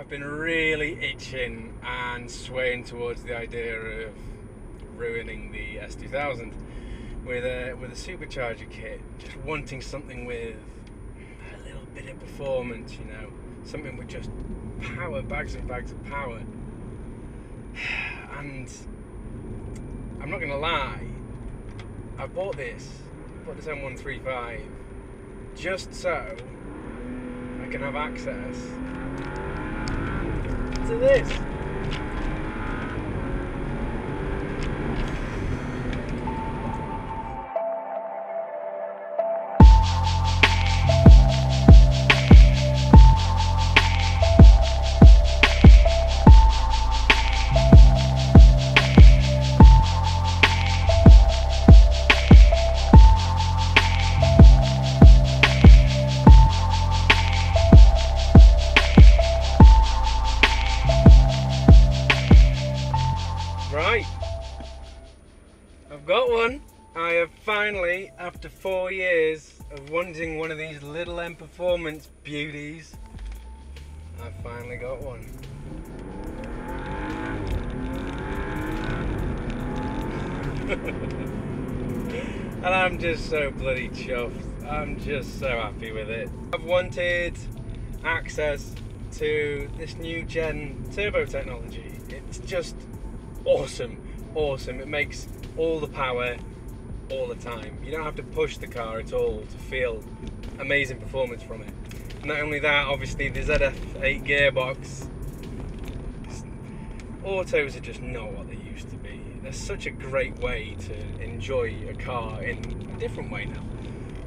I've been really itching and swaying towards the idea of ruining the S2000 with a supercharger kit, just wanting something with a little bit of performance, you know, something with just power, bags and bags of power. And I'm not gonna lie, I bought this M135 just so I can have access to this. Right, I've got one. I have finally, after 4 years of wanting one of these little M Performance beauties, I've finally got one. And I'm just so bloody chuffed. I'm just so happy with it. I've wanted access to this new gen turbo technology. It's just awesome. It makes all the power all the time. You don't have to push the car at all to feel amazing performance from it. Not only that, obviously the ZF8 gearbox, autos are just not what they used to be. They're such a great way to enjoy a car in a different way now,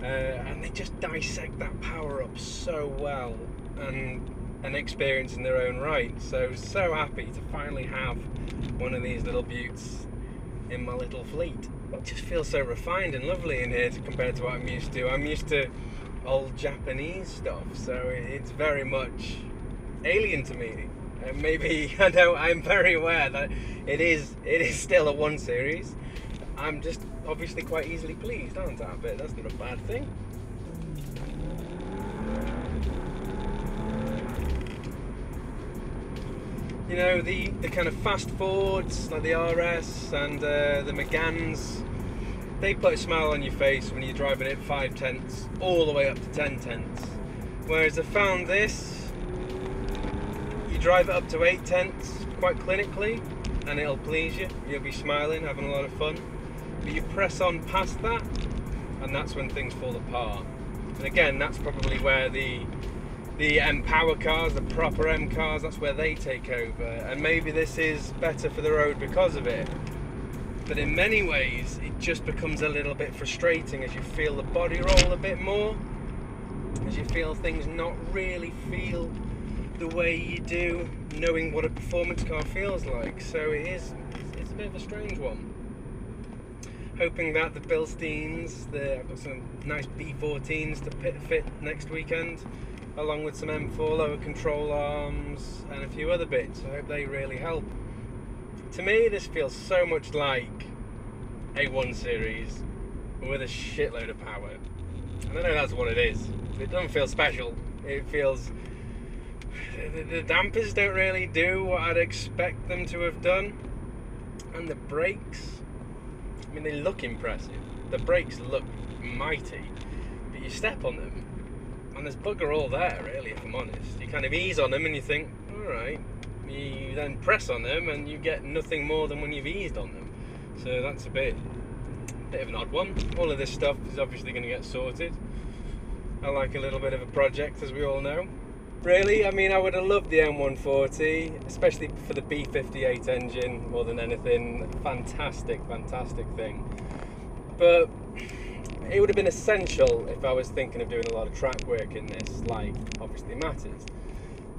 and they just dissect that power up so well, and an experience in their own right. So happy to finally have one of these little beauts in my little fleet. It just feels so refined and lovely in here compared to what I'm used to. I'm used to old Japanese stuff, so it's very much alien to me. And maybe I'm very aware that it is still a 1 Series. I'm just obviously quite easily pleased, aren't I? But that's not a bad thing. You know, the kind of fast Fords like the RS and the Megans, they put a smile on your face when you're driving at 5 tenths all the way up to 10 tenths. Whereas I found this, you drive it up to 8 tenths quite clinically and it'll please you. You'll be smiling, having a lot of fun. But you press on past that and that's when things fall apart. And again, that's probably where the M power cars, the proper M cars, that's where they take over. And maybe this is better for the road because of it. But in many ways, it just becomes a little bit frustrating as you feel the body roll a bit more, as you feel things not really feel the way you do, knowing what a performance car feels like. So it's a bit of a strange one. Hoping that the Bilsteins, I've got some nice B14s to fit next weekend, along with some M4 lower control arms and a few other bits. I hope they really help. To me, this feels so much like a 1 Series with a shitload of power. And I know that's what it is. It doesn't feel special. It feels... The dampers don't really do what I'd expect them to have done. And the brakes, I mean, they look impressive. The brakes look mighty. But you step on them, and there's bugger all there, really, if I'm honest. You kind of ease on them and you think, alright. You then press on them and you get nothing more than when you've eased on them. So that's a bit of an odd one. All of this stuff is obviously going to get sorted. I like a little bit of a project, as we all know. Really, I mean, I would have loved the M140, especially for the B58 engine more than anything. Fantastic thing. But it would have been essential if I was thinking of doing a lot of track work in this, like obviously matters.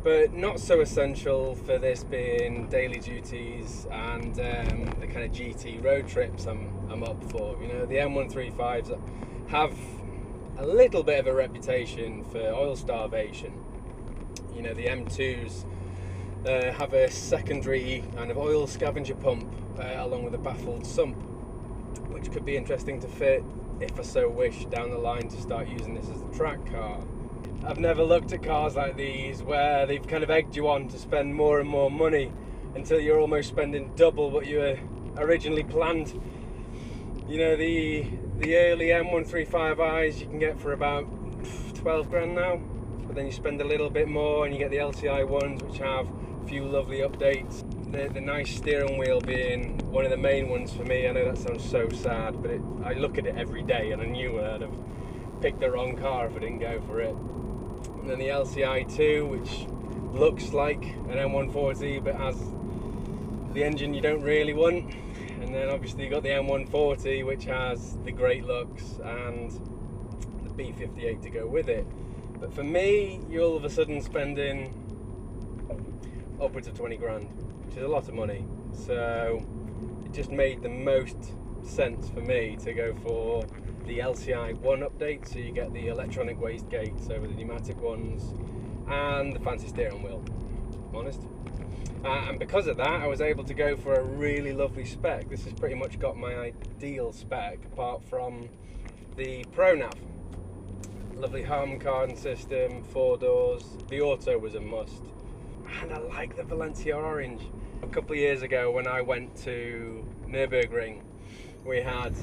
But not so essential for this being daily duties and the kind of GT road trips I'm up for. You know, the M135s have a little bit of a reputation for oil starvation. You know, the M2s have a secondary kind of oil scavenger pump along with a baffled sump, which could be interesting to fit if I so wish down the line to start using this as a track car. I've never looked at cars like these where they've kind of egged you on to spend more and more money until you're almost spending double what you originally planned. You know, the early M135i's you can get for about 12 grand now, but then you spend a little bit more and you get the LCI ones, which have a few lovely updates. The nice steering wheel being one of the main ones for me. I know that sounds so sad, but I look at it every day and I knew I'd have picked the wrong car if I didn't go for it. And then the LCI 2, which looks like an M140 but has the engine you don't really want. And then obviously you got the M140, which has the great looks and the B58 to go with it. But for me, you're all of a sudden spending upwards of 20 grand, which is a lot of money. So it just made the most sense for me to go for the LCI 1 update, so you get the electronic wastegates over the pneumatic ones and the fancy steering wheel, if I'm honest. And because of that, I was able to go for a really lovely spec. This has pretty much got my ideal spec, apart from the ProNav. Lovely Harman Kardon system, 4 doors. The auto was a must. And I like the Valencia orange. A couple of years ago when I went to Nürburgring, we had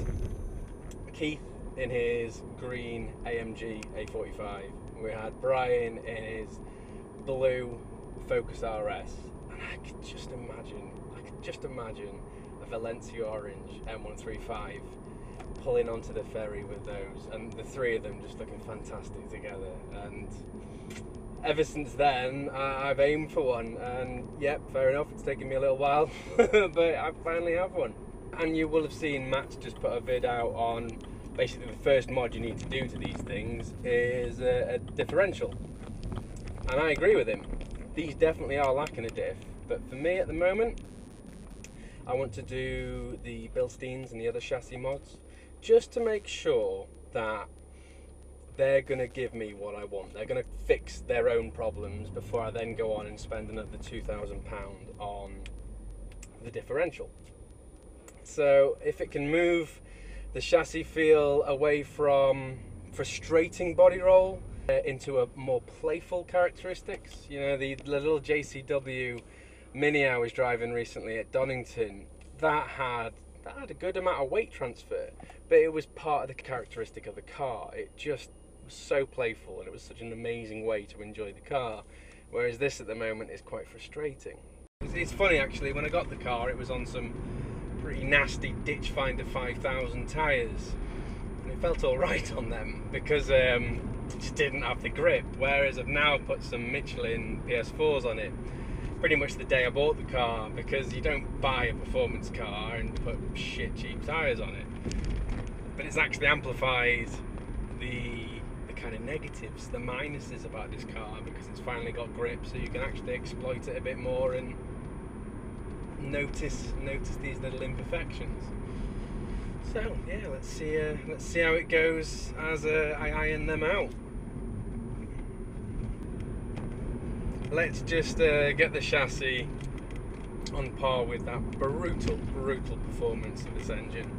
Keith in his green AMG A45. We had Brian in his blue Focus RS. And I could just imagine a Valencia orange M135 pulling onto the ferry with those, and the three of them just looking fantastic together. And ever since then, I've aimed for one, and yep, fair enough, it's taken me a little while, but I finally have one. And you will have seen Matt's just put a vid out on basically the first mod you need to do to these things is a differential. And I agree with him. These definitely are lacking a diff, but for me at the moment, I want to do the Bilsteins and the other chassis mods just to make sure that they're going to give me what I want. They're going to fix their own problems before I then go on and spend another £2,000 on the differential. So if it can move the chassis feel away from frustrating body roll into a more playful characteristics. You know, the little JCW Mini I was driving recently at Donington, that had a good amount of weight transfer, but it was part of the characteristic of the car. It just was so playful, and it was such an amazing way to enjoy the car, whereas this at the moment is quite frustrating. It's funny actually, when I got the car it was on some pretty nasty Ditch Finder 5000 tyres, and it felt alright on them because it just didn't have the grip, whereas I've now put some Michelin PS4s on it pretty much the day I bought the car, because you don't buy a performance car and put shit cheap tyres on it. But it's actually amplified the kind of negatives, the minuses about this car, because it's finally got grip, so you can actually exploit it a bit more and notice these little imperfections. So yeah, let's see how it goes as I iron them out. Let's just get the chassis on par with that brutal performance of this engine.